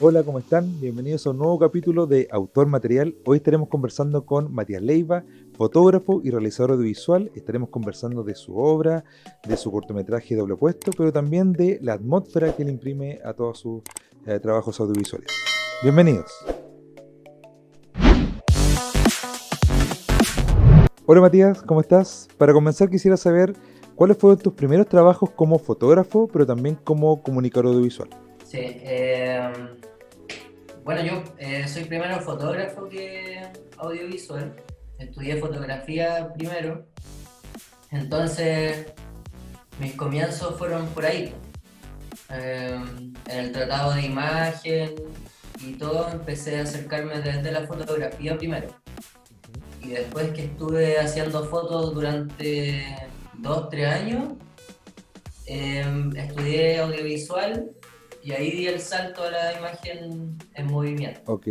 Hola, ¿cómo están? Bienvenidos a un nuevo capítulo de Autor Material. Hoy estaremos conversando con Matías Leiva, fotógrafo y realizador audiovisual. Estaremos conversando de su obra, de su cortometraje Doble Puesto, pero también de la atmósfera que él imprime a todos sus trabajos audiovisuales. Bienvenidos. Hola Matías, ¿cómo estás? Para comenzar quisiera saber cuáles fueron tus primeros trabajos como fotógrafo, pero también como comunicador audiovisual. Sí, bueno, yo soy primero fotógrafo que audiovisual. Estudié fotografía primero, entonces mis comienzos fueron por ahí. En el tratado de imagen y todo, empecé a acercarme desde la fotografía primero. Y después que estuve haciendo fotos durante 2, 3 años, estudié audiovisual y ahí di el salto a la imagen en movimiento. Ok.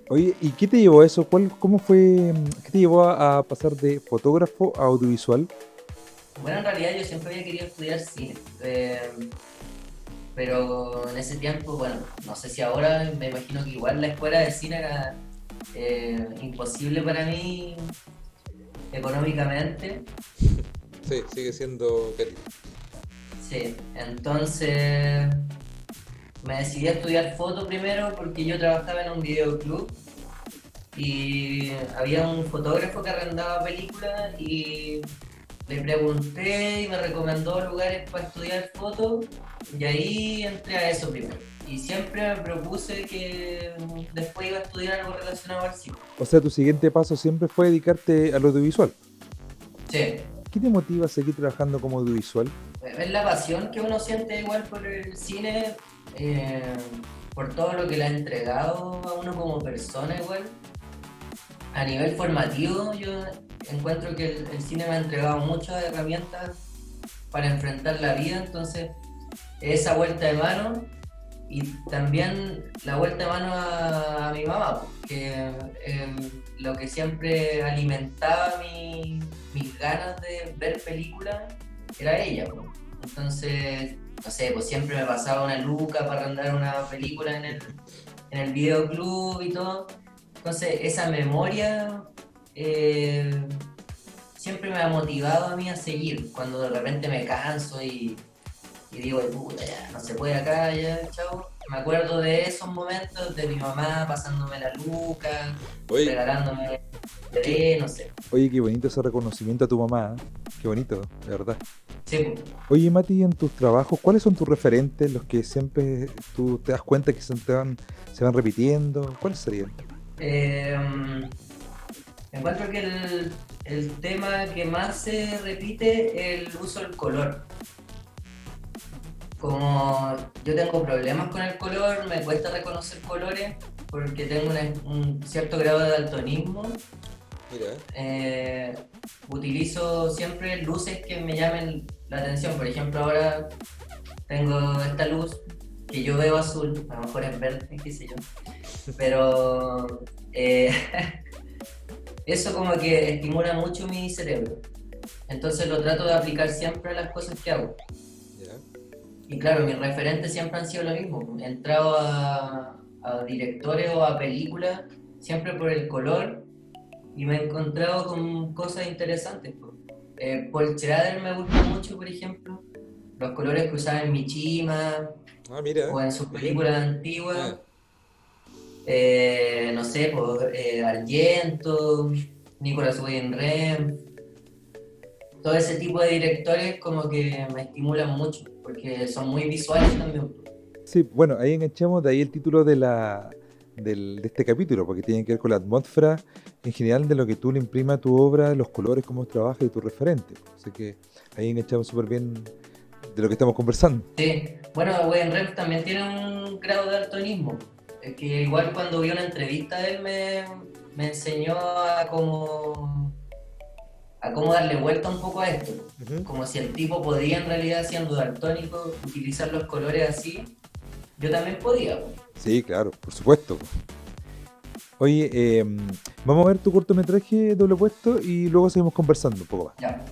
Oye, ¿y qué te llevó a eso? ¿Cómo fue? ¿Qué te llevó a pasar de fotógrafo a audiovisual? Bueno, en realidad yo siempre había querido estudiar cine, pero en ese tiempo, bueno, no sé si ahora, me imagino que igual la escuela de cine era imposible para mí económicamente. Sí, sigue siendo carito. Sí, entonces me decidí a estudiar foto primero porque yo trabajaba en un videoclub y había un fotógrafo que arrendaba películas y le pregunté y me recomendó lugares para estudiar foto y ahí entré a eso primero. Y siempre me propuse que después iba a estudiar algo relacionado al cine. O sea, tu siguiente paso siempre fue dedicarte al audiovisual. Sí, ¿Qué te motiva a seguir trabajando como audiovisual? es la pasión que uno siente igual por el cine, eh, por todo lo que le ha entregado a uno como persona igual. A nivel formativo, yo encuentro que el cine me ha entregado muchas herramientas para enfrentar la vida, entonces esa vuelta de mano y también la vuelta de mano a mi mamá, que lo que siempre alimentaba mis ganas de ver películas era ella. Entonces, no sé, pues siempre me pasaba una luca para arrendar una película en el videoclub y todo. Entonces, esa memoria eh, siempre me ha motivado a mí a seguir. Cuando de repente me canso y digo, puta, ya, no se puede acá, ya, chao. Me acuerdo de esos momentos de mi mamá pasándome la luca, Oye, regalándome qué, CD, no sé. oye, qué bonito ese reconocimiento a tu mamá. Qué bonito, de verdad. Sí, pues. Oye, Mati, en tus trabajos, ¿cuáles son tus referentes, los que siempre tú te das cuenta que se van repitiendo? ¿Cuáles serían? Eh, Encuentro que el tema que más se repite es el uso del color. Como yo tengo problemas con el color, me cuesta reconocer colores porque tengo un cierto grado de daltonismo. Mira. eh, Utilizo siempre luces que me llamen la atención. Por ejemplo, ahora tengo esta luz que yo veo azul, a lo mejor es verde, qué sé yo. Pero eso como que estimula mucho mi cerebro. Entonces lo trato de aplicar siempre a las cosas que hago. Ya. Y claro, mis referentes siempre han sido lo mismo. He entrado a directores o a películas siempre por el color y me he encontrado con cosas interesantes. Paul Schrader me gusta mucho, por ejemplo, los colores que usaba en Michima Ah, mira, o en sus bien. películas antiguas. Ah, No sé, pues, Argento, Nicolas Winding Refn, todo ese tipo de directores como que me estimulan mucho porque son muy visuales también. sí, bueno, ahí enganchamos de ahí el título de este capítulo, porque tiene que ver con la atmósfera en general de lo que tú le imprimas a tu obra, los colores, cómo trabaja y tu referente. Así que ahí enganchamos súper bien de lo que estamos conversando. Sí, bueno, Wayne Rep también tiene un grado de daltonismo, que igual cuando vi una entrevista de él me enseñó a cómo darle vuelta un poco a esto, Ujú. como si el tipo podía en realidad siendo daltónico utilizar los colores así, yo también podía. Sí, claro, por supuesto. Oye, vamos a ver tu cortometraje doble puesto y luego seguimos conversando un poco más. Ya.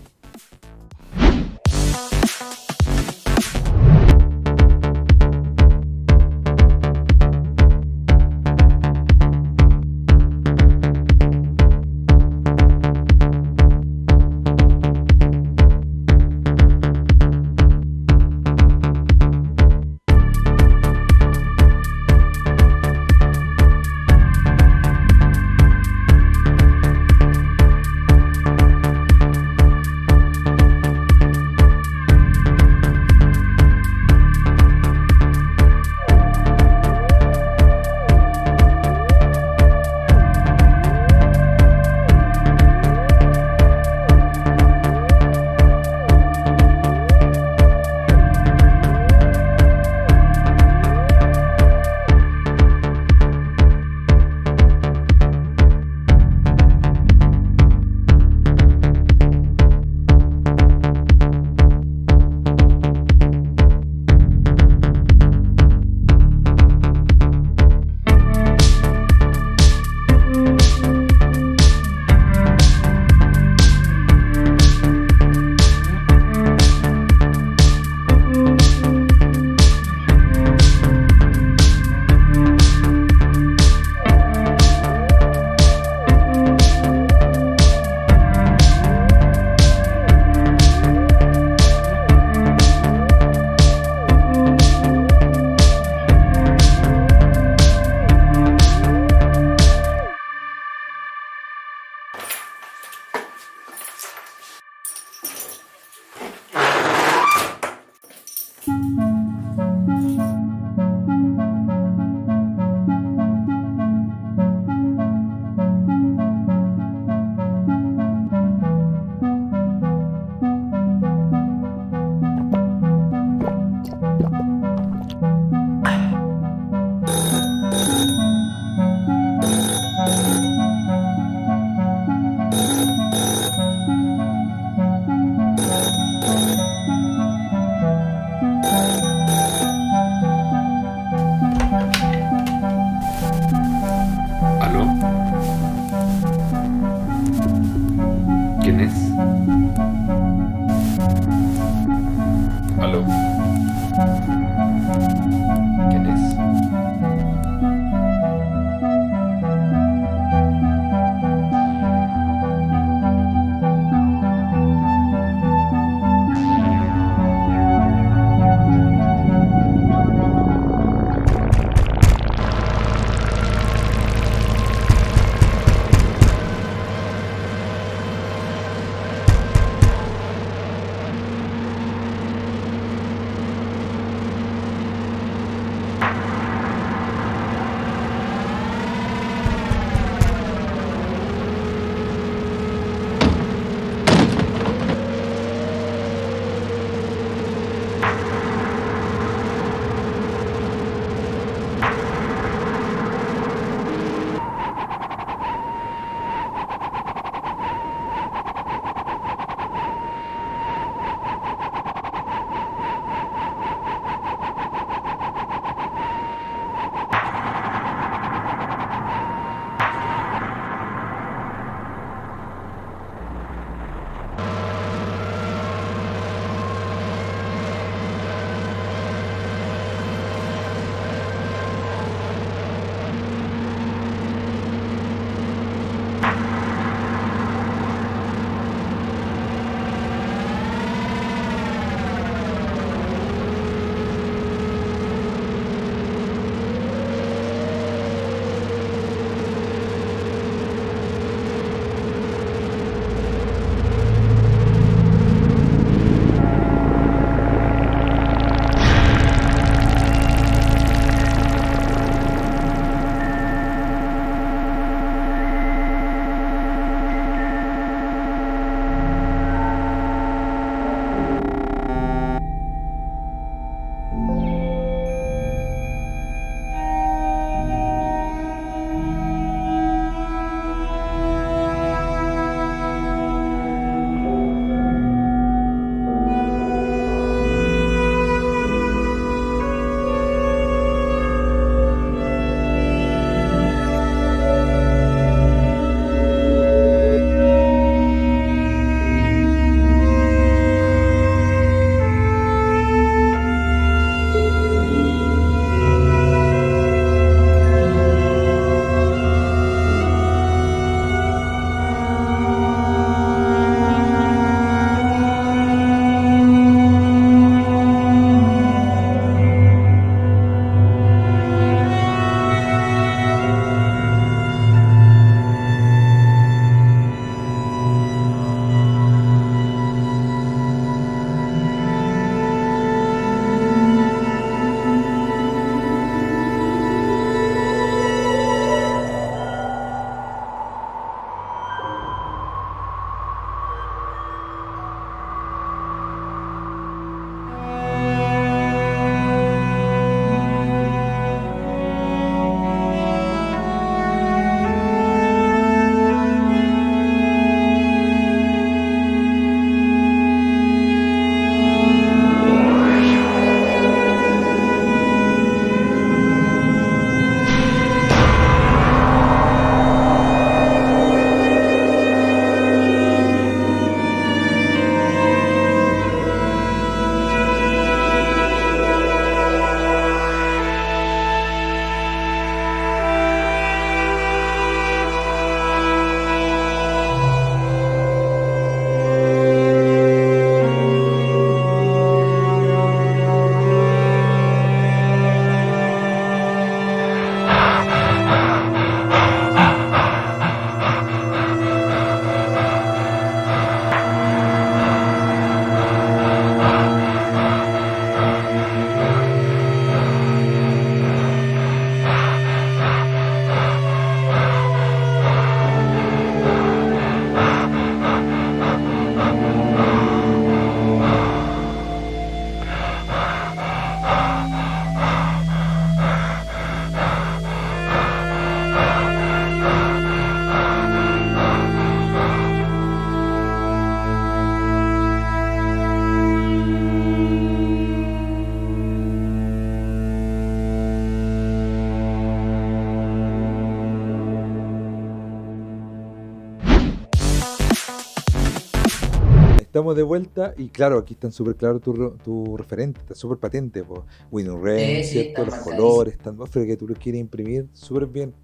Estamos de vuelta y claro, aquí están súper claros tu referente, está súper patente, po. Winnie Rain, Sí, sí, ¿cierto? están Los marcadísimos. colores, esta atmósfera que tú lo quieres imprimir súper bien.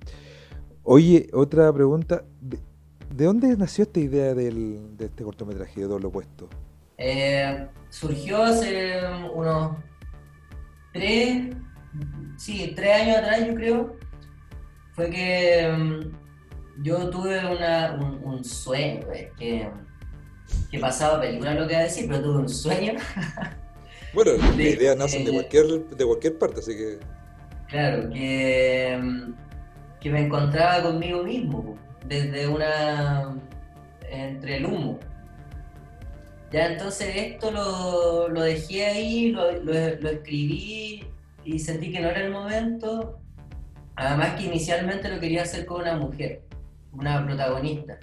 Oye, otra pregunta, ¿de dónde nació esta idea de este cortometraje de doble opuesto? Surgió hace unos tres, sí, 3 años atrás, yo creo. Fue que yo tuve un sueño, que pasaba película lo que iba a decir, pero tuve un sueño Bueno, las de ideas nacen que, de cualquier parte, así que... claro, que me encontraba conmigo mismo, po, entre el humo. Ya entonces esto lo dejé ahí, lo escribí y sentí que no era el momento. Además que inicialmente lo quería hacer con una mujer, una protagonista.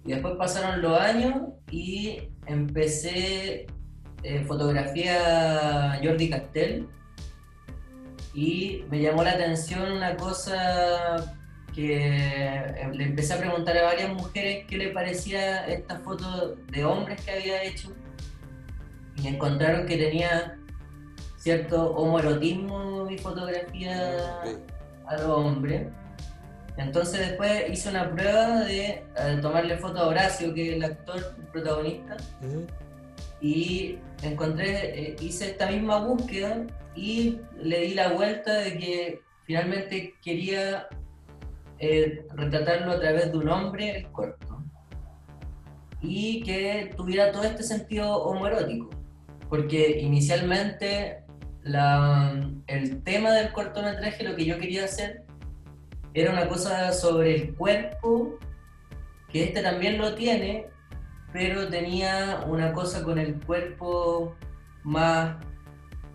Y después pasaron los años y empecé fotografía Jordi Castell y me llamó la atención una cosa que le empecé a preguntar a varias mujeres qué le parecía esta foto de hombres que había hecho y encontraron que tenía cierto homoerotismo mi fotografía Ok. a los hombres. Entonces después hice una prueba de tomarle foto a Horacio, que es el actor protagonista, Ujú. y hice esta misma búsqueda y le di la vuelta de que finalmente quería retratarlo a través de un hombre, el cuerpo, y que tuviera todo este sentido homoerótico, porque inicialmente el tema del cortometraje, lo que yo quería hacer, era una cosa sobre el cuerpo, que este también lo tiene, pero tenía una cosa con el cuerpo más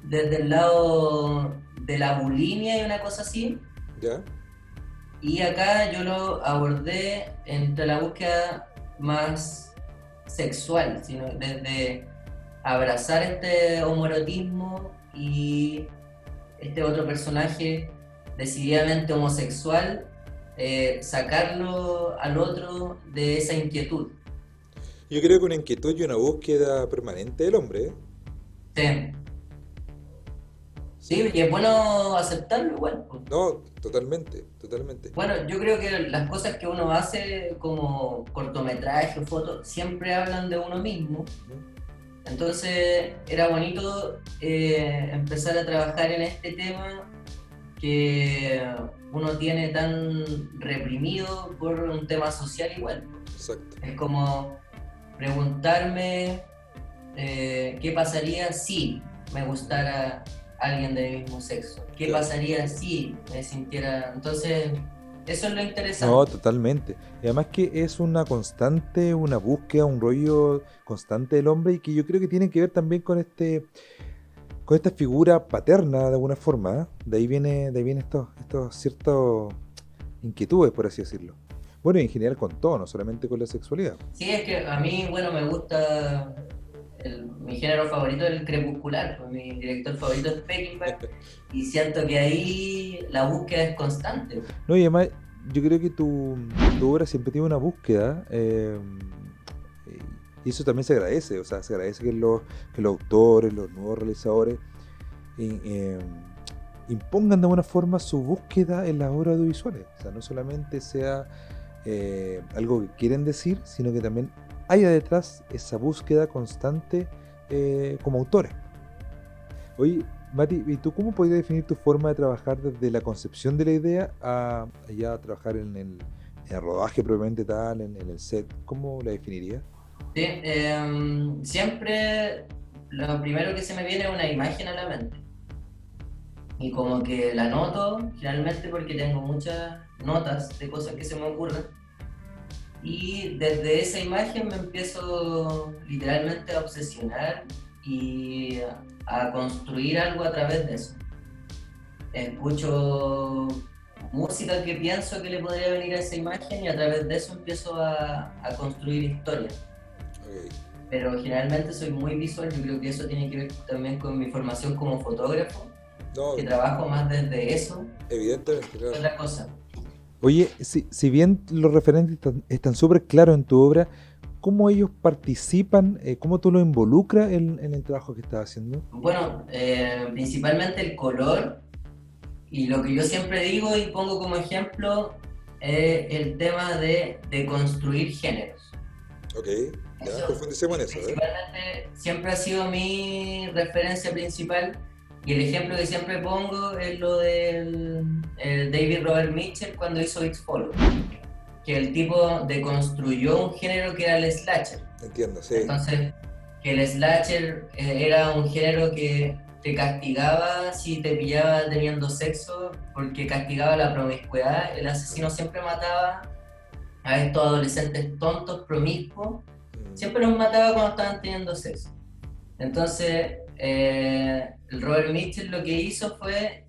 desde el lado de la bulimia y una cosa así. ¿Ya? Y acá yo lo abordé entre la búsqueda más sexual, sino desde abrazar este homoerotismo y este otro personaje decididamente homosexual, sacarlo al otro de esa inquietud. Yo creo que una inquietud y una búsqueda permanente del hombre, ¿eh? Sí, Sí. sí, y es bueno aceptarlo igual, pues. No, totalmente, totalmente. Bueno, yo creo que las cosas que uno hace como cortometraje o foto siempre hablan de uno mismo. Ujú. Entonces era bonito empezar a trabajar en este tema que uno tiene tan reprimido por un tema social igual. Exacto. Es como preguntarme qué pasaría si me gustara alguien de mi mismo sexo. ¿Qué Claro. pasaría si me sintiera? Entonces, eso es lo No, interesante. totalmente. Y además que es una constante, una búsqueda, un rollo constante del hombre y que yo creo que tiene que ver también con esta figura paterna de alguna forma, ¿eh? De ahí viene estos ciertos inquietudes, por así decirlo. Bueno, y en general con todo, no solamente con la sexualidad. Sí, es que a mí, bueno, me gusta mi género favorito es el crepuscular, pues mi director favorito es Peckinpah y siento que ahí la búsqueda es constante. No, y además, yo creo que tu obra siempre tiene una búsqueda, y eso también se agradece, o sea, se agradece que los autores, los nuevos realizadores, i- eh, impongan de alguna forma su búsqueda en las obras audiovisuales. O sea, no solamente sea algo que quieren decir, sino que también haya detrás esa búsqueda constante como autores. Oye, Mati, ¿y tú cómo podrías definir tu forma de trabajar desde la concepción de la idea a ya trabajar en el rodaje propiamente tal, en el set? ¿Cómo la definirías? Sí, siempre lo primero que se me viene es una imagen a la mente y como que la noto generalmente porque tengo muchas notas de cosas que se me ocurren y desde esa imagen me empiezo literalmente a obsesionar y a construir algo a través de eso. Escucho música que pienso que le podría venir a esa imagen y a través de eso empiezo a construir historias. Ok. Pero generalmente soy muy visual, yo creo que eso tiene que ver también con mi formación como fotógrafo, No, que trabajo más desde eso evidentemente, que claro. otra cosa. Oye, si bien los referentes están súper claros en tu obra, cómo ellos participan, cómo tú los involucras en el trabajo que estás haciendo. Bueno, principalmente el color, y lo que yo siempre digo y pongo como ejemplo es el tema de construir géneros. Ok, ya, Eso, profundicemos en eso, ¿eh? principalmente, siempre ha sido mi referencia principal, y el ejemplo que siempre pongo es lo del el David Robert Mitchell cuando hizo X-Follow, que el tipo deconstruyó un género que era el slasher. Entiendo, sí. Entonces, que el slasher era un género que te castigaba si te pillaba teniendo sexo, porque castigaba la promiscuidad. El asesino siempre mataba a estos adolescentes tontos, promiscuos, siempre los mataba cuando estaban teniendo sexo. Entonces, el Robert Mitchell lo que hizo fue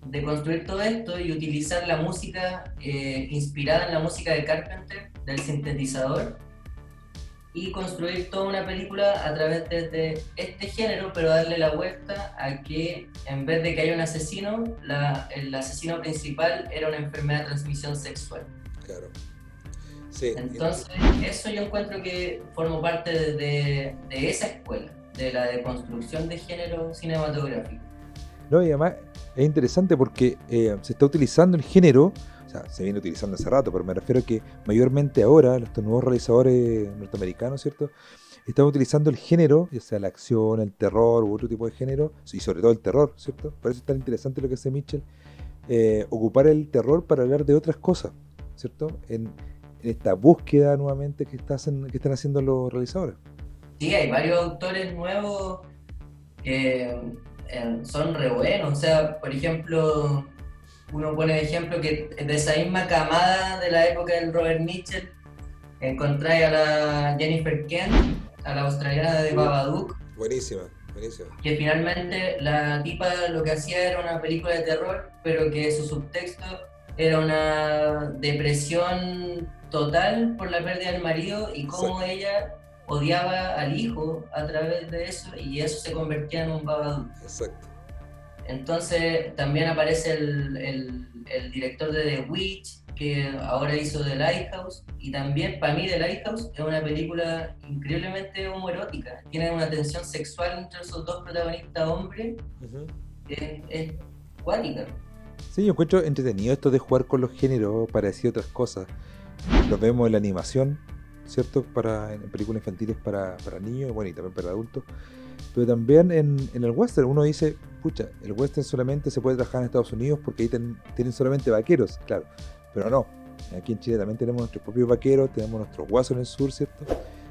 deconstruir todo esto y utilizar la música inspirada en la música de Carpenter, del sintetizador, y construir toda una película a través de este género, pero darle la vuelta a que en vez de que haya un asesino, el asesino principal era una enfermedad de transmisión sexual. Claro. Sí. Entonces, eso yo encuentro que formo parte de esa escuela, de la deconstrucción de género cinematográfico. No, y además es interesante porque se está utilizando el género, o sea, se viene utilizando hace rato, pero me refiero a que mayormente ahora, estos nuevos realizadores norteamericanos, ¿cierto? Están utilizando el género, ya sea la acción, el terror u otro tipo de género, y sobre todo el terror, ¿cierto? Por eso es tan interesante lo que hace Mitchell, ocupar el terror para hablar de otras cosas, ¿cierto? En esta búsqueda nuevamente que están haciendo los realizadores. Sí, hay varios autores nuevos que son re buenos. O sea, por ejemplo, uno pone de ejemplo que de esa misma camada de la época del Robert Mitchell, encontráis a la Jennifer Kent, a la australiana de Babadook. Buenísima, buenísima. Que finalmente la tipa lo que hacía era una película de terror, pero que su subtexto era una depresión total por la pérdida del marido y cómo Exacto. ella odiaba al hijo a través de eso, y eso se convertía en un Babadook. Exacto. Entonces también aparece el director de The Witch, que ahora hizo The Lighthouse, y también para mí The Lighthouse es una película increíblemente homoerótica, tiene una tensión sexual entre esos dos protagonistas hombres, que es cuática. Sí, yo encuentro entretenido esto de jugar con los géneros para decir otras cosas. Lo vemos en la animación, ¿cierto? En películas infantiles para niños, bueno, y también para adultos. Pero también en el western uno dice, pucha, el western solamente se puede trabajar en Estados Unidos porque ahí tienen solamente vaqueros, claro. Pero no, aquí en Chile también tenemos nuestros propios vaqueros, tenemos nuestros guasos en el sur, ¿cierto?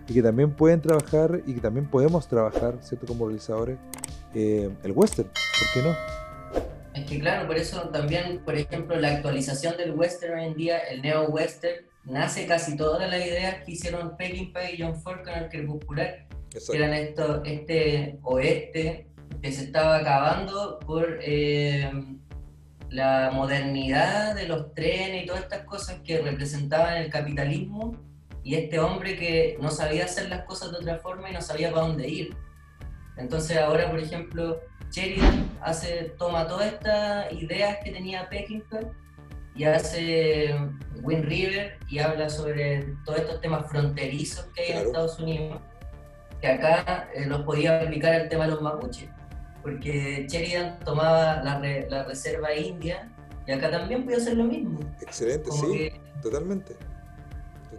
Y que también pueden trabajar y que también podemos trabajar, ¿cierto? Como realizadores, el western, ¿por qué no? Es que claro, por eso también, por ejemplo, la actualización del western hoy en día, el neo-western, nace casi todas las ideas que hicieron Peckinpah y John Ford con el Crepuscular, que eran este oeste que se estaba acabando por la modernidad de los trenes y todas estas cosas que representaban el capitalismo, y este hombre que no sabía hacer las cosas de otra forma y no sabía para dónde ir. Entonces ahora, por ejemplo, Sheridan toma todas estas ideas que tenía Peckinpah y hace Wind River y habla sobre todos estos temas fronterizos que hay en Estados Unidos, que acá los podía aplicar al tema de los mapuches, porque Sheridan tomaba la reserva india y acá también podía hacer lo mismo. Excelente, como sí, totalmente.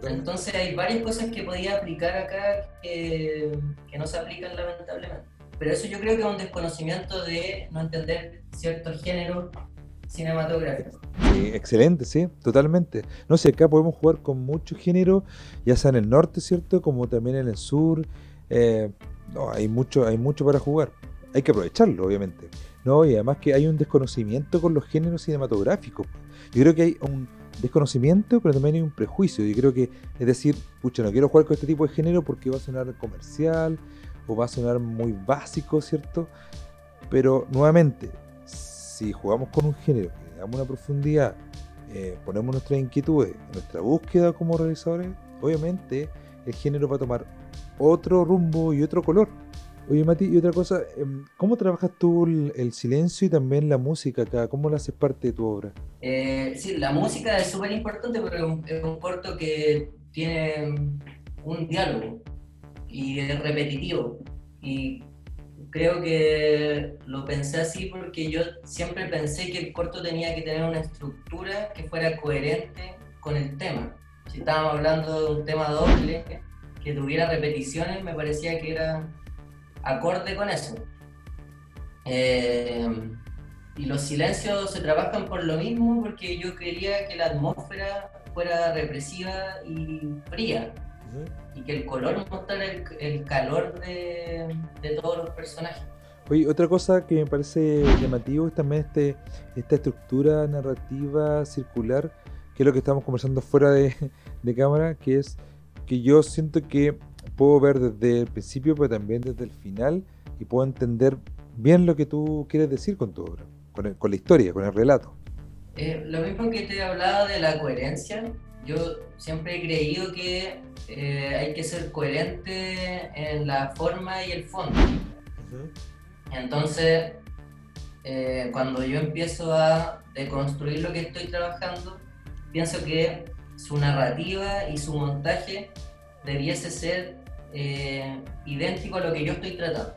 Entonces hay varias cosas que podía aplicar acá que no se aplican lamentablemente. Pero eso yo creo que es un desconocimiento de no entender ciertos géneros cinematográficos. Sí, excelente, sí, totalmente. No sé, acá podemos jugar con muchos géneros, ya sea en el norte, ¿cierto? Como también en el sur. No, hay mucho para jugar. Hay que aprovecharlo, obviamente. No, y además que hay un desconocimiento con los géneros cinematográficos. Yo creo que hay un desconocimiento, pero también hay un prejuicio. Yo creo que, es decir, pucha, no quiero jugar con este tipo de género porque va a sonar comercial o va a sonar muy básico, ¿cierto? Pero nuevamente, si jugamos con un género, le damos una profundidad, ponemos nuestras inquietudes, nuestra búsqueda como realizadores, obviamente el género va a tomar otro rumbo y otro color. Oye, Mati, y otra cosa, ¿cómo trabajas tú el silencio y también la música acá? ¿Cómo la haces parte de tu obra? Sí, la música es súper importante porque es un corto que tiene un diálogo y es repetitivo. Y creo que lo pensé así porque yo siempre pensé que el corto tenía que tener una estructura que fuera coherente con el tema. Si estábamos hablando de un tema doble, que tuviera repeticiones, me parecía que era acorde con eso. Eh, y los silencios se trabajan por lo mismo, porque yo quería que la atmósfera fuera represiva y fría, y que el color mostrara el calor de todos los personajes. Oye, otra cosa que me parece llamativo es también esta estructura narrativa circular, que es lo que estamos conversando fuera de cámara, que es que yo siento que puedo ver desde el principio, pero también desde el final, y puedo entender bien lo que tú quieres decir con tu obra, con la historia, con el relato. Lo mismo que te he hablado de la coherencia, yo siempre he creído que hay que ser coherente en la forma y el fondo. Entonces, cuando yo empiezo a deconstruir lo que estoy trabajando, pienso que su narrativa y su montaje debiese ser idéntico a lo que yo estoy tratando.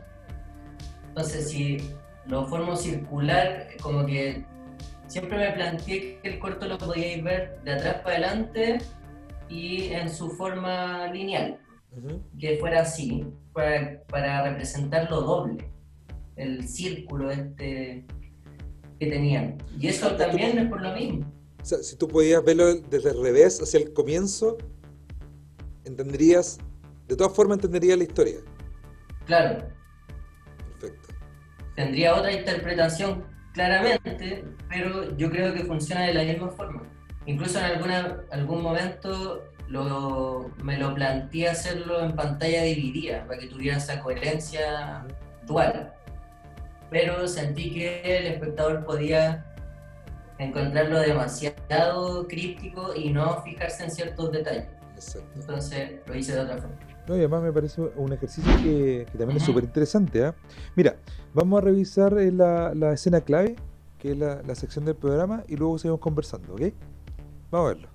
Entonces, si lo formo circular, como que siempre me planteé que el corto lo podíais ver de atrás para adelante y en su forma lineal, que fuera así, para representar lo doble, el círculo este que tenían. Y eso también es por lo mismo. O sea, si tú podías verlo desde el revés, hacia el comienzo, entenderías, de todas formas entenderías la historia. Claro. Perfecto. Tendría otra interpretación, claramente, pero yo creo que funciona de la misma forma. Incluso en algún momento me lo planteé hacerlo en pantalla dividida, para que tuviera esa coherencia dual. Pero sentí que el espectador podía encontrarlo demasiado críptico y no fijarse en ciertos detalles. Exacto. Entonces lo hice de otra forma. No, y además me parece un ejercicio que también es súper interesante, ¿eh? Mira, vamos a revisar la escena clave, que es la sección del programa, y luego seguimos conversando, ¿ok? Vamos a verlo.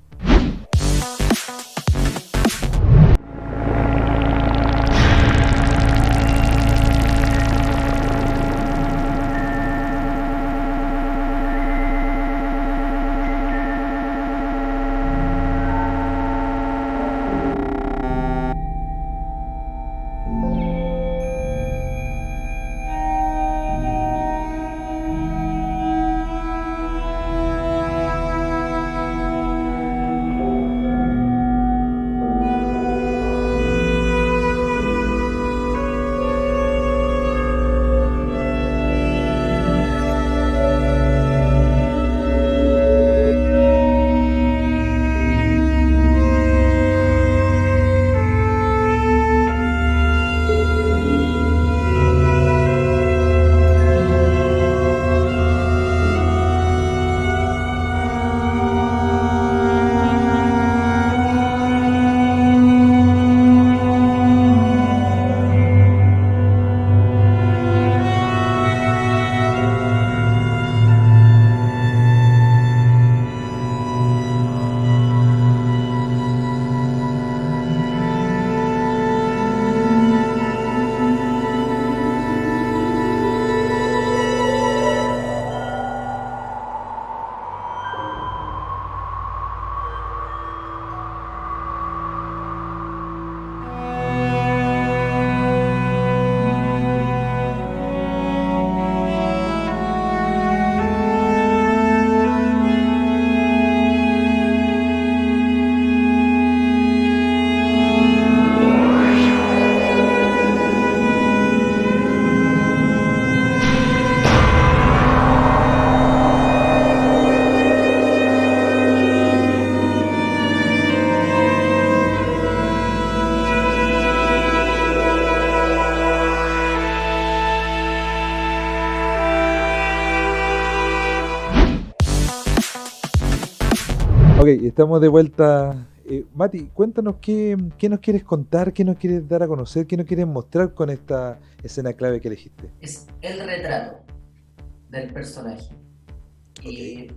Ok, estamos de vuelta. Mati, cuéntanos qué nos quieres contar, qué nos quieres dar a conocer, qué nos quieres mostrar con esta escena clave que elegiste. Es el retrato del personaje. Y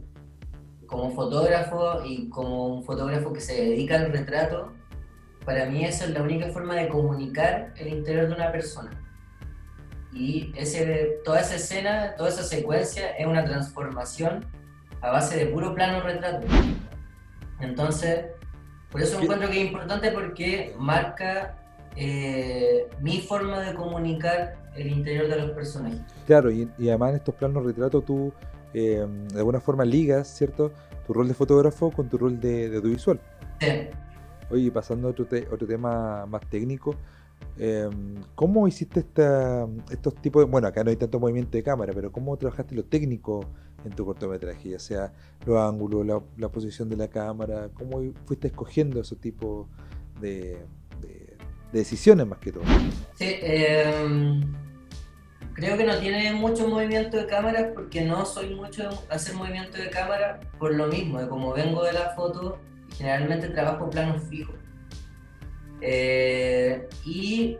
como fotógrafo y como un fotógrafo que se dedica al retrato, para mí esa es la única forma de comunicar el interior de una persona. Y toda esa escena, toda esa secuencia es una transformación a base de puro plano retrato. Entonces, por eso ¿Qué? encuentro que es importante porque marca mi forma de comunicar el interior de los personajes. Claro, y además en estos planos retratos tú de alguna forma ligas, ¿cierto? Tu rol de fotógrafo con tu rol de audiovisual. Sí. Oye, pasando a otro tema más técnico, eh, ¿cómo hiciste estos tipos de... Bueno, acá no hay tanto movimiento de cámara, pero ¿cómo trabajaste lo técnico en tu cortometraje? Ya sea los ángulos, la posición de la cámara, ¿cómo fuiste escogiendo esos tipos de, de decisiones más que todo? Sí, creo que no tiene mucho movimiento de cámara porque no soy mucho de hacer movimiento de cámara por lo mismo, de como vengo de la foto, generalmente trabajo planos fijos. Y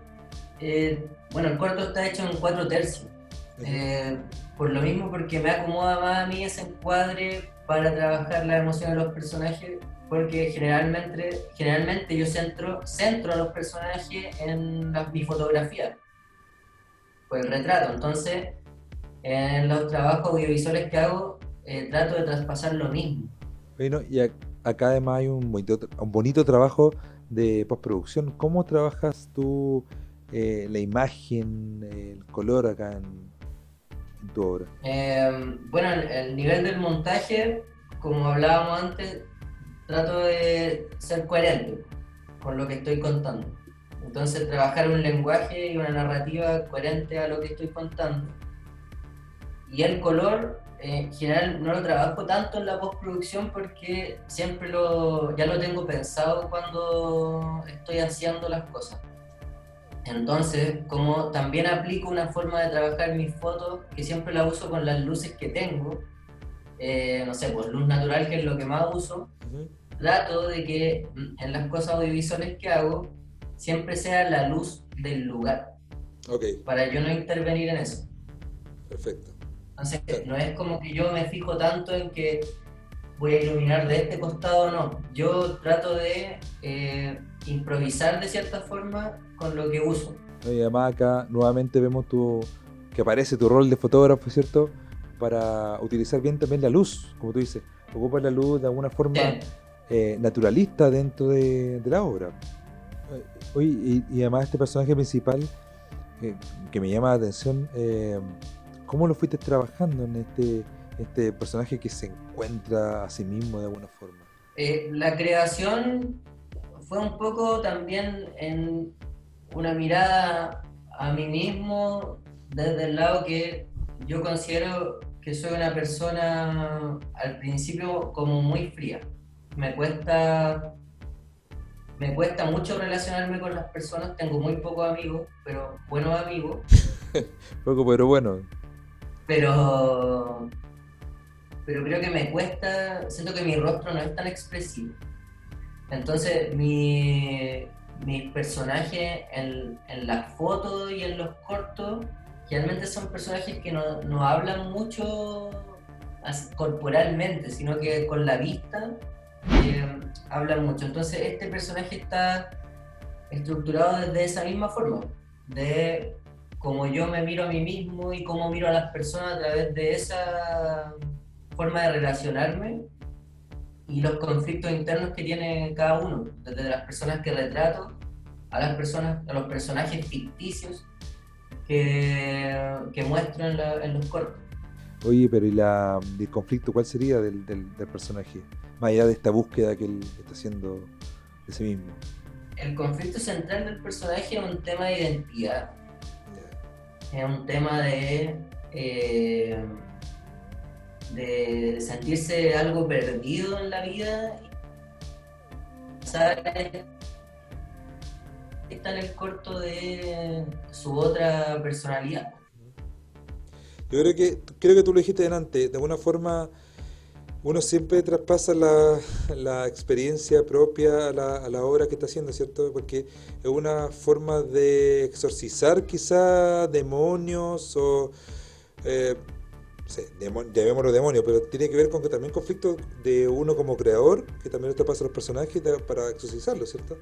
bueno, el corto está hecho en 4 tercios. Eh, por lo mismo, porque me acomoda más a mí ese encuadre para trabajar la emoción de los personajes, porque generalmente yo centro a los personajes en mi fotografía, pues el retrato. Entonces, en los trabajos audiovisuales que hago, trato de traspasar lo mismo. Bueno, y acá además hay un bonito trabajo de postproducción. ¿Cómo trabajas tú la imagen, el color acá en tu obra? Bueno, el nivel del montaje, como hablábamos antes, trato de ser coherente con lo que estoy contando. Entonces, trabajar un lenguaje y una narrativa coherente a lo que estoy contando. Y el color, en general, no lo trabajo tanto en la postproducción porque ya lo tengo pensado cuando estoy haciendo las cosas. Entonces, como también aplico una forma de trabajar mis fotos que siempre la uso con las luces que tengo, no sé, pues luz natural, que es lo que más uso, Ujú. trato de que en las cosas audiovisuales que hago siempre sea la luz del lugar, Ok, para yo no intervenir en eso. perfecto. Entonces, Claro. no es como que yo me fijo tanto en que voy a iluminar de este costado, no. Yo trato de improvisar de cierta forma con lo que uso. Y además acá nuevamente vemos que aparece tu rol de fotógrafo, ¿cierto? Para utilizar bien también la luz, como tú dices. Ocupa la luz de alguna Sí. forma naturalista dentro de la obra. Oye, y además este personaje principal eh, que me llama la atención, ¿cómo lo fuiste trabajando en este personaje que se encuentra a sí mismo de alguna forma? La creación fue un poco también en una mirada a mí mismo desde el lado que yo considero que soy una persona al principio como muy fría. Me cuesta, me cuesta mucho relacionarme con las personas, tengo muy pocos amigos, pero buenos amigos, Poco, pero bueno. pero, pero creo que me cuesta, siento que mi rostro no es tan expresivo. Entonces, mis personajes en las fotos y en los cortos, generalmente son personajes que no hablan mucho corporalmente, sino que con la vista hablan mucho. Entonces, este personaje está estructurado desde esa misma forma, de cómo yo me miro a mí mismo y cómo miro a las personas a través de esa forma de relacionarme y los conflictos internos que tiene cada uno, desde las personas que retrato a los personajes ficticios que muestro en los cortos. Oye, pero ¿y el conflicto cuál sería del personaje? Más allá de esta búsqueda que él está haciendo de sí mismo. El conflicto central del personaje es un tema de identidad, es un tema de sentirse algo perdido en la vida y saber está en el corto de su otra personalidad. Creo que tú lo dijiste delante, de alguna forma uno siempre traspasa la experiencia propia a la obra que está haciendo, ¿cierto? Porque es una forma de exorcizar quizá demonios o, no sé, llamémoslo demonios, pero tiene que ver con que también conflictos de uno como creador, que también esto pasa a los personajes para exorcizarlos, ¿cierto?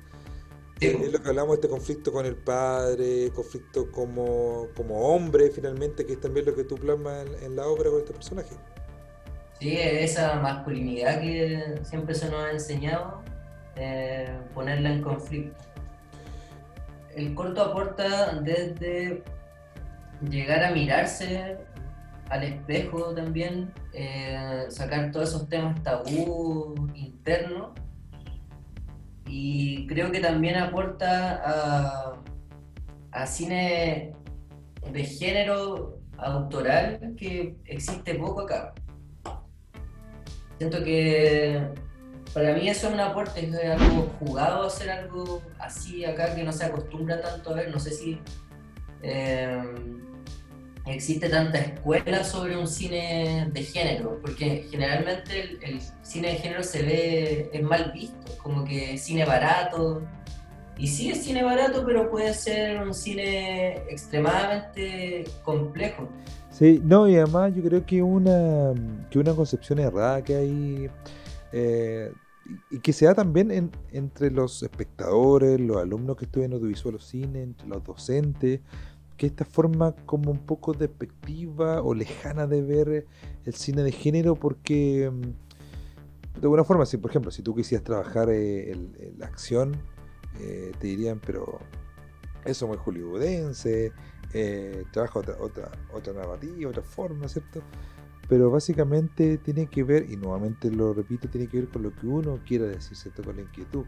Sí, Es lo que hablamos, este conflicto con el padre, conflicto como hombre, finalmente, que es también lo que tú plasmas en la obra con este personaje. sí, esa masculinidad que siempre se nos ha enseñado, ponerla en conflicto. El corto aporta desde llegar a mirarse al espejo también, sacar todos esos temas tabú internos, y creo que también aporta a cine de género autoral que existe poco acá. Siento que para mí eso es un aporte, es algo jugado hacer algo así acá que no se acostumbra tanto a ver. No sé si eh, existe tanta escuela sobre un cine de género, porque generalmente el cine de género se ve, es mal visto, como que es cine barato. Y sí es cine barato, pero puede ser un cine extremadamente complejo. Sí, no, y además yo creo que una concepción errada que hay, eh, y que se da también entre los espectadores, los alumnos que estudian audiovisual o cine, entre los docentes, que esta forma como un poco despectiva o lejana de ver el cine de género, porque de alguna forma, si por ejemplo, si tú quisieras trabajar la acción, te dirían, pero eso es muy hollywoodense, trabaja otra narrativa, otra forma, ¿cierto? Pero básicamente tiene que ver, y nuevamente lo repito, tiene que ver con lo que uno quiera decir, ¿cierto? Con la inquietud.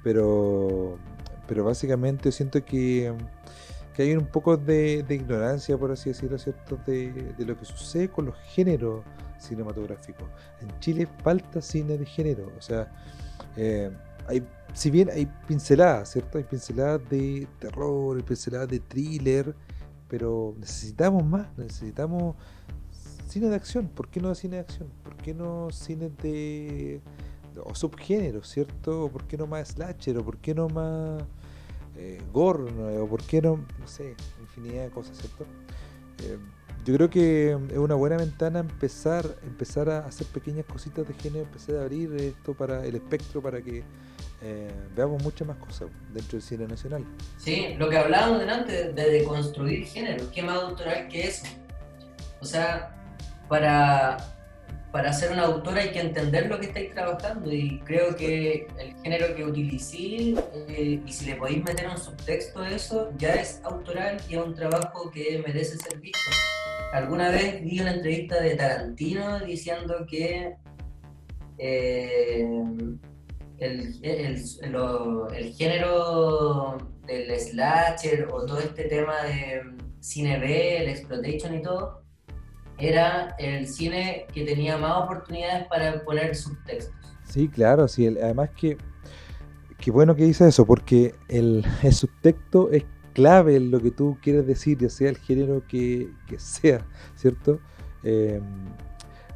Pero, pero básicamente yo siento que hay un poco de ignorancia, por así decirlo, ¿cierto? De lo que sucede con los géneros cinematográficos. En Chile falta cine de género, o sea, eh, hay, si bien hay pinceladas, ¿cierto? Hay pinceladas de terror, hay pinceladas de thriller, pero necesitamos más, necesitamos cine de acción. ¿Por qué no cine de acción? ¿Por qué no cine o subgéneros, ¿cierto? ¿O por qué no más slasher? ¿O por qué no más gore? ¿O por qué no? No sé, infinidad de cosas, ¿cierto? Eh, yo creo que es una buena ventana empezar a hacer pequeñas cositas de género, empezar a abrir esto para el espectro para que veamos muchas más cosas dentro del cine nacional. Sí, lo que hablábamos delante de deconstruir género, ¿qué más autoral que eso? O sea, para, para ser un autor hay que entender lo que estáis trabajando, y creo que el género que utilicé, y si le podéis meter un subtexto a eso, ya es autoral y es un trabajo que merece ser visto. Alguna vez vi una entrevista de Tarantino diciendo que eh, el género del slasher o todo este tema de cine B, el exploitation y todo, era el cine que tenía más oportunidades para poner subtextos. Sí, claro, sí, además que bueno que dice eso, porque el subtexto es clave en lo que tú quieres decir, ya sea el género que sea, ¿cierto? Eh,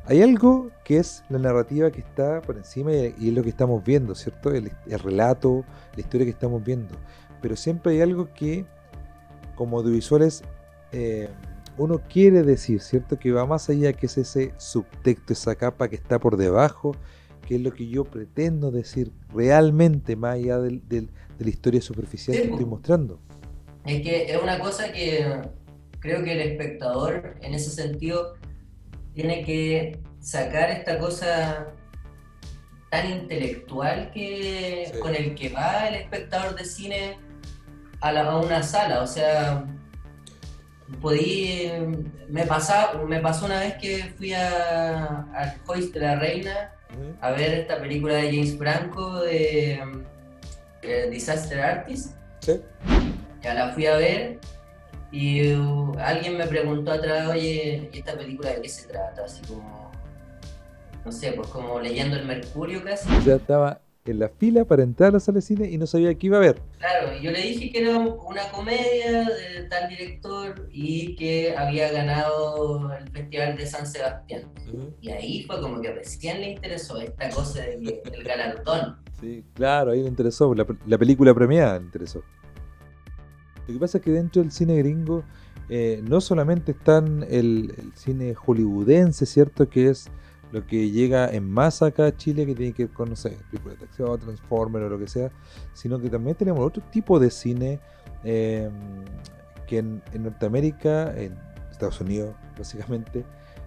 Hay algo que es la narrativa que está por encima y es lo que estamos viendo, ¿cierto? El relato, la historia que estamos viendo. Pero siempre hay algo que, como audiovisuales, eh, uno quiere decir, ¿cierto? Que va más allá, que es ese subtexto, esa capa que está por debajo, que es lo que yo pretendo decir realmente, más allá de la historia superficial Sí, que pues, estoy mostrando. es que es una cosa que creo que el espectador en ese sentido tiene que sacar esta cosa tan intelectual que Sí. con el que va el espectador de cine a una sala. O sea, me pasó una vez que fui al Hoist de la Reina Ujú. a ver esta película de James Franco de Disaster Artist. Sí. Ya la fui a ver y alguien me preguntó atrás, oye, ¿y esta película de qué se trata? Así como, no sé, pues como leyendo el Mercurio casi. O sea, estaba en la fila para entrar a la sala de cine y no sabía qué iba a ver. Claro, y yo le dije que era una comedia de tal director y que había ganado el Festival de San Sebastián. Ujú. Y ahí fue como que recién le interesó esta cosa del galardón. Sí, claro, ahí le interesó, la película premiada le interesó. Lo que pasa es que dentro del cine gringo no solamente están el cine hollywoodense, ¿cierto? Que es lo que llega en masa acá a Chile, que tiene que ver con, no sé, películas de acción, Transformers o lo que sea, sino que también tenemos otro tipo de cine eh, que en Norteamérica, en Estados Unidos básicamente,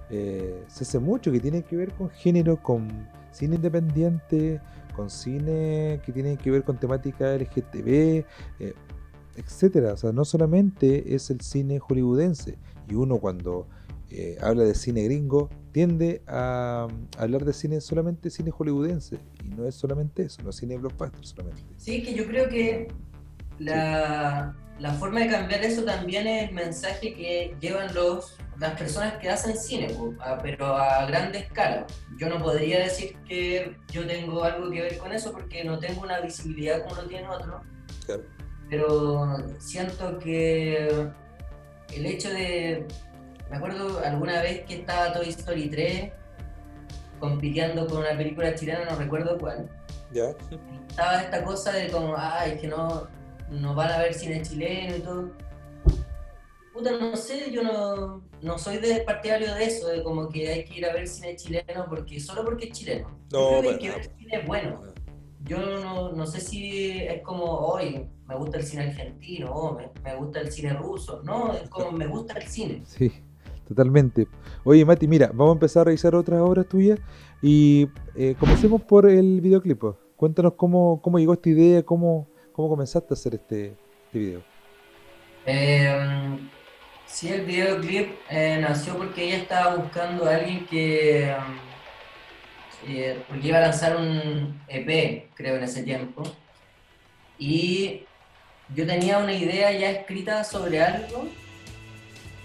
se hace mucho, que tiene que ver con género, con cine independiente, con cine que tiene que ver con temática LGTB, etcétera. O sea, no solamente es el cine hollywoodense. Y uno cuando habla de cine gringo tiende a hablar de cine solamente cine hollywoodense. Y no es solamente eso, no es cine blockbuster solamente. Sí, que yo creo que Sí, la forma de cambiar eso también es el mensaje que llevan las personas que hacen cine, pero a grande escala. Yo no podría decir que yo tengo algo que ver con eso porque no tengo una visibilidad como lo tienen otros, claro. pero siento que el hecho de... Me acuerdo alguna vez que estaba Toy Story 3 compitiendo con una película chilena, no recuerdo cuál. Ya. Estaba esta cosa de como, ay, que no van a ver cine chileno y todo. Puta, no sé, yo no soy partidario de eso, de como que hay que ir a ver cine chileno solo porque es chileno. Yo No, creo que para hay que nada. ver cine bueno. Para nada. Yo no sé si es como, hoy me gusta el cine argentino, me gusta el cine ruso. No, es como, me gusta el cine. Sí, totalmente. Oye, Mati, mira, vamos a empezar a revisar otras obras tuyas y comencemos por el videoclip, po. Cuéntanos cómo llegó esta idea, cómo comenzaste a hacer este video. Eh, sí, el videoclip nació porque ella estaba buscando a alguien porque iba a lanzar un EP, creo, en ese tiempo. Y yo tenía una idea ya escrita sobre algo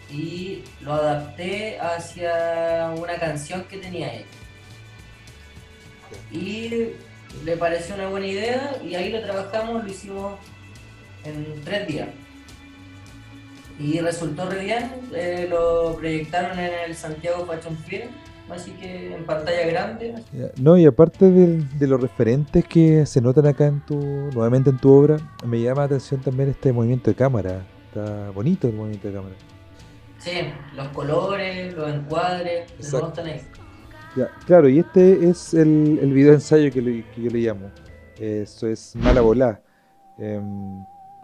y lo adapté hacia una canción que tenía ella. Y le pareció una buena idea y ahí lo trabajamos, lo hicimos en 3 días. Y resultó re bien, lo proyectaron en el Santiago Fashion Film, así que en pantalla grande. Ya, no, y aparte de los referentes que se notan acá nuevamente en tu obra, me llama la atención también este movimiento de cámara. Está bonito el movimiento de cámara. Sí, los colores, los encuadres, de nuevo Exacto. están ahí. Ya, claro, y este es el video ensayo que yo le llamo. Eso es Mala Volá.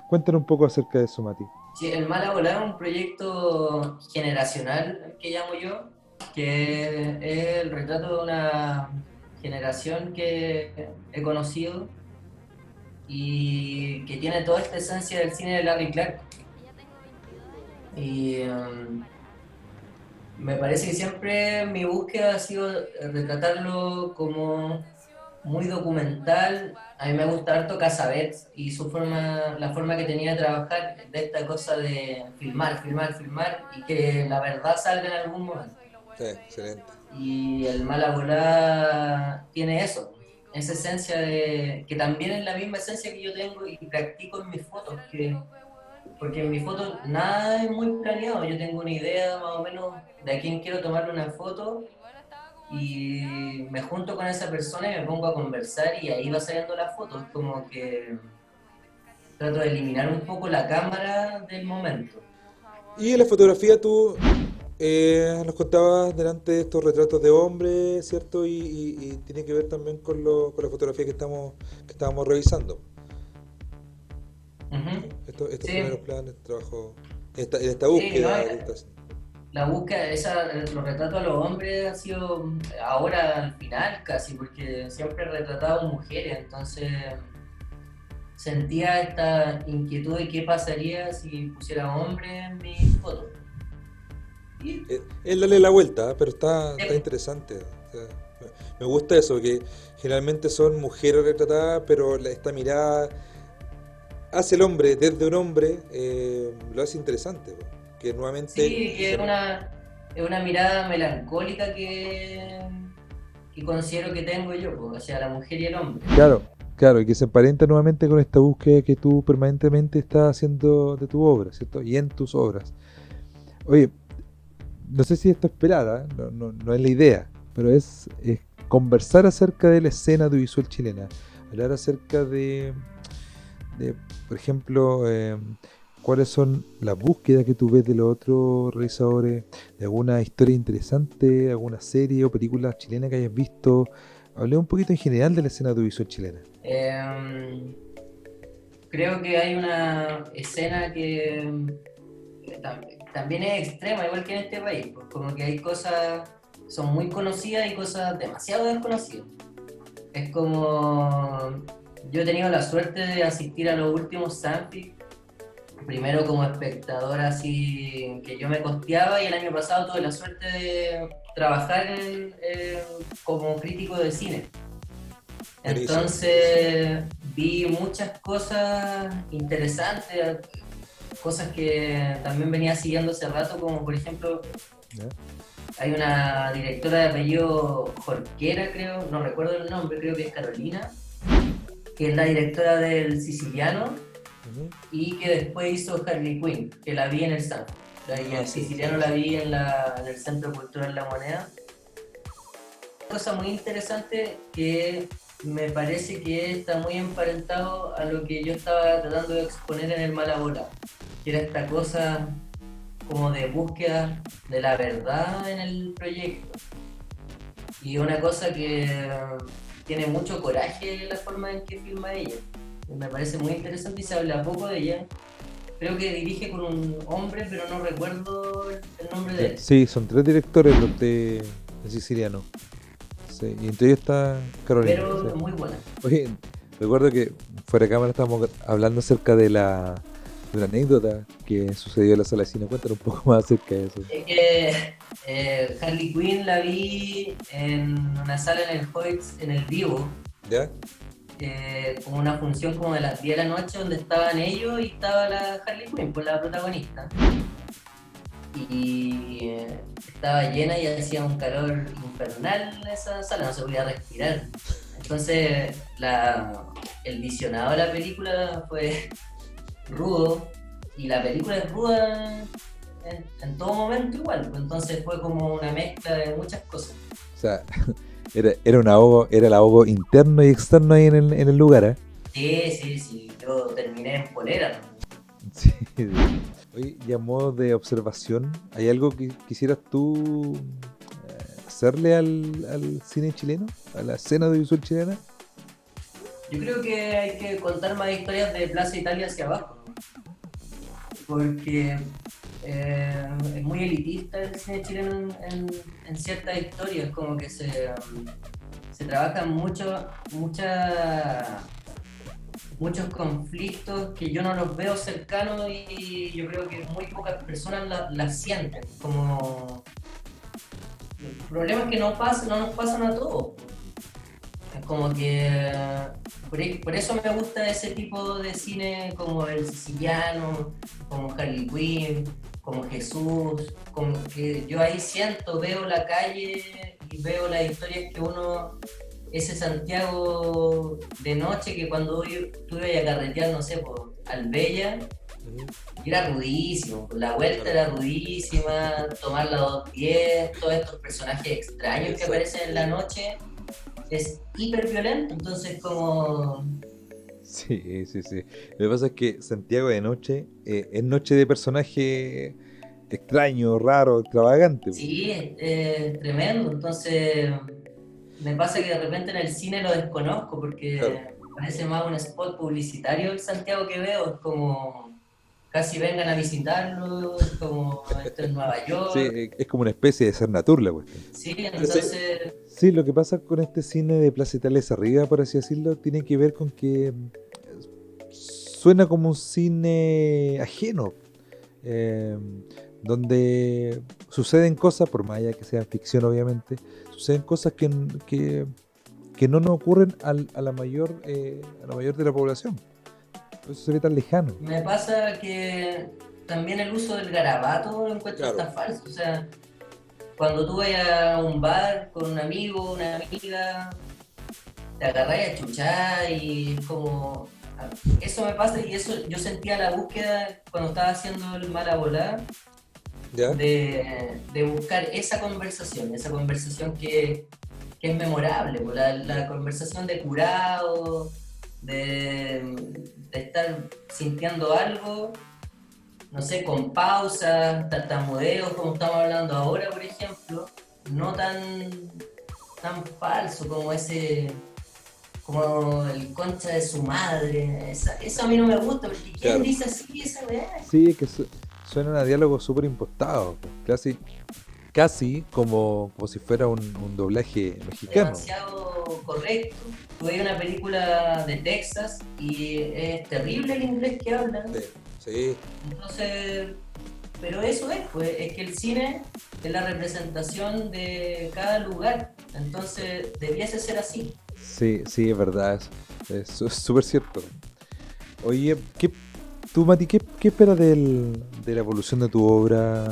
Cuéntanos un poco acerca de eso, Mati. Sí, el Mala Volada es un proyecto generacional que llamo yo, que es el retrato de una generación que he conocido y que tiene toda esta esencia del cine de Larry Clark. Y me parece que siempre mi búsqueda ha sido retratarlo como muy documental. A mí me gusta harto Casabets y la forma que tenía de trabajar, de esta cosa de filmar, filmar, filmar y que la verdad salga en algún momento. Sí, excelente. Y el Mala Volá tiene eso, esa esencia que también es la misma esencia que yo tengo y practico en mis fotos, porque en mis fotos nada es muy planeado, yo tengo una idea más o menos de a quién quiero tomarle una foto y me junto con esa persona y me pongo a conversar y ahí va saliendo la foto. Es como que trato de eliminar un poco la cámara del momento. Y en la fotografía tú nos contabas delante de estos retratos de hombres, ¿cierto? Y tiene que ver también con la fotografía que estábamos revisando. Ujú. Estos primeros Sí, planos, trabajo, en esta sí, no, búsqueda que estás haciendo. la búsqueda, los retratos a los hombres ha sido ahora al final casi, porque siempre he retratado mujeres, entonces sentía esta inquietud de qué pasaría si pusiera hombres en mis fotos. Y Es darle la vuelta, pero está eh, interesante. O sea, me gusta eso, que generalmente son mujeres retratadas, pero esta mirada hacia el hombre, desde un hombre, lo hace interesante, po. Que nuevamente sí, que es una mirada melancólica que considero que tengo yo, pues, hacia la mujer y el hombre. claro, claro, y que se emparenta nuevamente con esta búsqueda que tú permanentemente estás haciendo de tu obra, ¿cierto? Y en tus obras. Oye, no sé si esto es pelada, no es la idea, pero es conversar acerca de la escena audiovisual chilena, hablar acerca de por ejemplo, ¿cuáles son las búsquedas que tú ves de los otros realizadores? ¿De alguna historia interesante, alguna serie o película chilena que hayas visto? Hablé un poquito en general de la escena audiovisual chilena. Em, Creo que hay una escena que también es extrema, igual que en este país, pues, como que hay cosas que son muy conocidas y cosas demasiado desconocidas. Es como, yo he tenido la suerte de asistir a los últimos Sanfic, primero como espectador así que yo me costeaba, y el año pasado tuve la suerte de trabajar como crítico de cine. Buenísimo. Entonces vi muchas cosas interesantes, cosas que también venía siguiendo hace rato, como por ejemplo, ¿Ya? hay una directora de apellido Jorquera, creo, no recuerdo el nombre, creo que es Carolina, que es la directora del Siciliano Ujú. y que después hizo Harley Quinn, que la vi en el Santo. Y el Sí, Siciliano sí, la sí. vi en el Centro Cultural La Moneda. Cosa muy interesante que me parece que está muy emparentado a lo que yo estaba tratando de exponer en el Mala Bola, que era esta cosa como de búsqueda de la verdad en el proyecto. Y una cosa que tiene mucho coraje la forma en que filma ella. Me parece muy interesante y se habla poco de ella. Creo que dirige con un hombre, pero no recuerdo el nombre de él. Sí, son tres directores los de Siciliano. Sí, y entre ellos está Carolina. Sí. Pero muy buena. Oye, recuerdo que fuera de cámara estábamos hablando acerca de una anécdota que sucedió en la sala de cine. Cuéntanos un poco más acerca de eso. Es que Harley Quinn la vi en una sala en el Hoyts, en el Vivo, ¿Ya? como una función como de las 10 de la noche donde estaban ellos y estaba la Harley Quinn, pues la protagonista. Y estaba llena y hacía un calor infernal en esa sala, no se podía respirar. Entonces el visionado de la película fue rudo, y la película es ruda en todo momento igual, pues entonces fue como una mezcla de muchas cosas. O sea, era un ahogo, era el ahogo interno y externo ahí en el lugar, ¿eh? Sí, sí, sí, yo terminé en polera, ¿no? Sí, sí. Oye, y a modo de observación, ¿hay algo que quisieras tú hacerle al cine chileno? ¿A la escena audiovisual chilena? Yo creo que hay que contar más historias de Plaza Italia hacia abajo, ¿no? Porque es muy elitista el cine chileno en ciertas historias, como que se trabajan muchos conflictos que yo no los veo cercanos, y yo creo que muy pocas personas las sienten, como problemas que no nos pasan a todos. Es como que por eso me gusta ese tipo de cine como El Siciliano, como Harley Quinn, como Jesús, como que yo ahí siento, veo la calle y veo las historias que uno, ese Santiago de noche, que cuando tú ibas a carretear, no sé, por Albella, era rudísimo, la vuelta era rudísima, tomar la 210, todos estos personajes extraños que aparecen en la noche, es hiper violento, entonces como... Sí, sí, sí. Lo que pasa es que Santiago de noche es noche de personaje extraño, raro, extravagante, po. Sí, es tremendo, entonces me pasa que de repente en el cine lo desconozco Claro. porque parece más un spot publicitario el Santiago que veo, es como casi vengan a visitarlo, es como esto es Nueva Sí, York, es como una especie de ser natur la cuestión. sí, Pero sí, entonces sí, lo que pasa con este cine de Plaza Italia hacia arriba, por así decirlo, tiene que ver con que suena como un cine ajeno, eh, donde suceden cosas, por más allá que sean ficción obviamente, suceden cosas que no nos ocurren a la mayor de la población. Por eso se ve tan lejano. me pasa que también el uso del garabato lo encuentro Claro. hasta falso, o sea, cuando tú vayas a un bar con un amigo, una amiga, te agarráis a chuchar y es como... Eso me pasa, y eso yo sentía la búsqueda cuando estaba haciendo el Mala Volada, ¿Ya? de buscar esa conversación que es memorable, pues, la conversación de curado, de estar sintiendo algo no sé, con pausas, tartamudeos, como estamos hablando ahora, por ejemplo, no tan falso como como el concha de su madre. Eso a mí no me gusta, porque ¿quién Claro. dice así esa weá? Sí, es que suenan a diálogos súper impostados, po. Casi como si fuera un doblaje mexicano. Demasiado correcto. Tuve una película de Texas y es terrible el inglés que hablan. Sí, sí, Entonces, pero eso es, pues, es que el cine es la representación de cada lugar. Entonces, debiese ser así. sí, sí, es verdad, es súper cierto. Oye, tú, Mati, qué esperas de la evolución de tu obra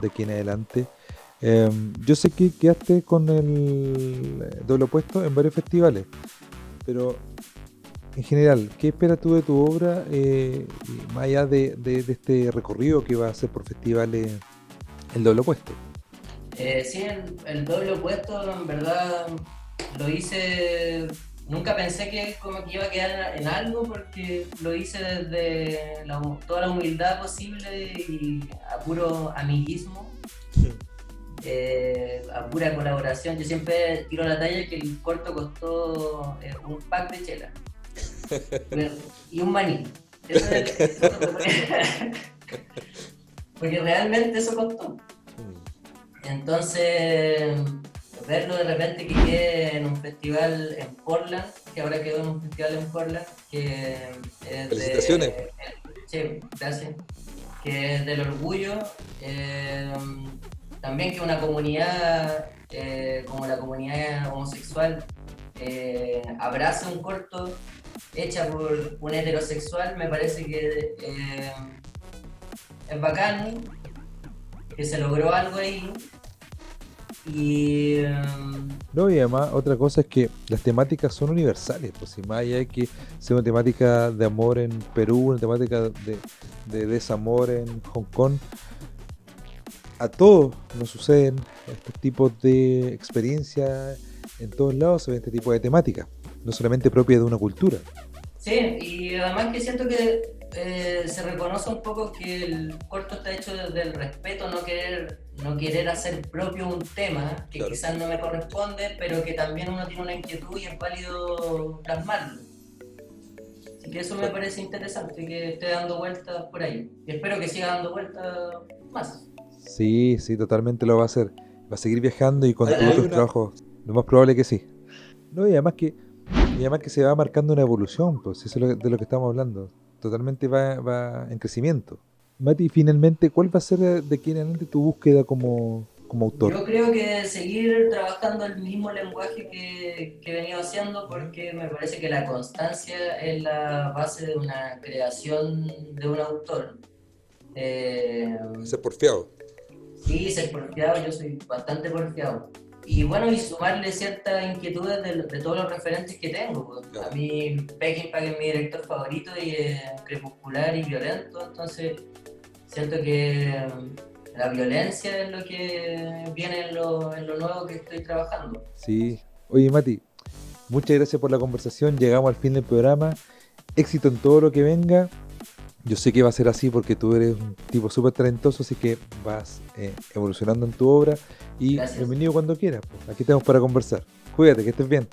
de aquí en adelante? Yo sé que quedaste con el doble opuesto en varios festivales, pero en general, ¿qué esperas tú de tu obra y más allá de este recorrido que va a hacer por festivales el doble opuesto? Sí, el doble opuesto, en verdad, lo hice. Nunca pensé que como que iba a quedar en algo porque lo hice desde toda la humildad posible y a puro amiguismo, a pura colaboración. Yo siempre tiro la talla que el corto costó un pack de chela y un maní. Eso es porque realmente eso costó. Entonces, verlo de repente que quede en un festival en Portland, que ahora quedó en un festival en Portland, que es Felicitaciones. sí, gracias, que es del orgullo, también que una comunidad como la comunidad homosexual abraza un corto hecha por un heterosexual, me parece que es bacán, que se logró algo ahí. Y No, y además otra cosa es que las temáticas son universales, pues si más allá de que sea una temática de amor en Perú, una temática de desamor en Hong Kong, a todos nos suceden estos tipos de experiencias, en todos lados se ve este tipo de temáticas, no solamente propia de una cultura. sí, y además que siento que se reconoce un poco que el corto está hecho desde el respeto, no querer hacer propio un tema que Claro. quizás no me corresponde, pero que también uno tiene una inquietud y es válido plasmarlo. Así que eso me parece interesante, que esté dando vueltas por ahí. Y espero que siga dando vueltas más. Sí, sí, totalmente lo va a hacer. Va a seguir viajando y con Ojalá. tus otros trabajos, lo más probable que sí. No, y además que se va marcando una evolución, pues eso es de lo que estamos hablando. Totalmente va en crecimiento. Mati, finalmente, ¿cuál va a ser de aquí en adelante tu búsqueda como autor? Yo creo que seguir trabajando el mismo lenguaje que he venido haciendo porque me parece que la constancia es la base de una creación de un autor. Eh, Ser porfiado. sí, ser porfiado, yo soy bastante porfiado. Y bueno, y sumarle ciertas inquietudes de todos los referentes que tengo, pues. Claro. A mí Peckinpah es mi director favorito y es crepuscular y violento, entonces siento que la violencia es lo que viene en lo nuevo que estoy trabajando. Sí. Oye, Mati, muchas gracias por la conversación. Llegamos al fin del programa. Éxito en todo lo que venga. Yo sé que va a ser así porque tú eres un tipo súper talentoso, así que vas evolucionando en tu obra. Y Gracias. bienvenido cuando quieras, pues. Aquí estamos para conversar. Cuídate, que estés bien.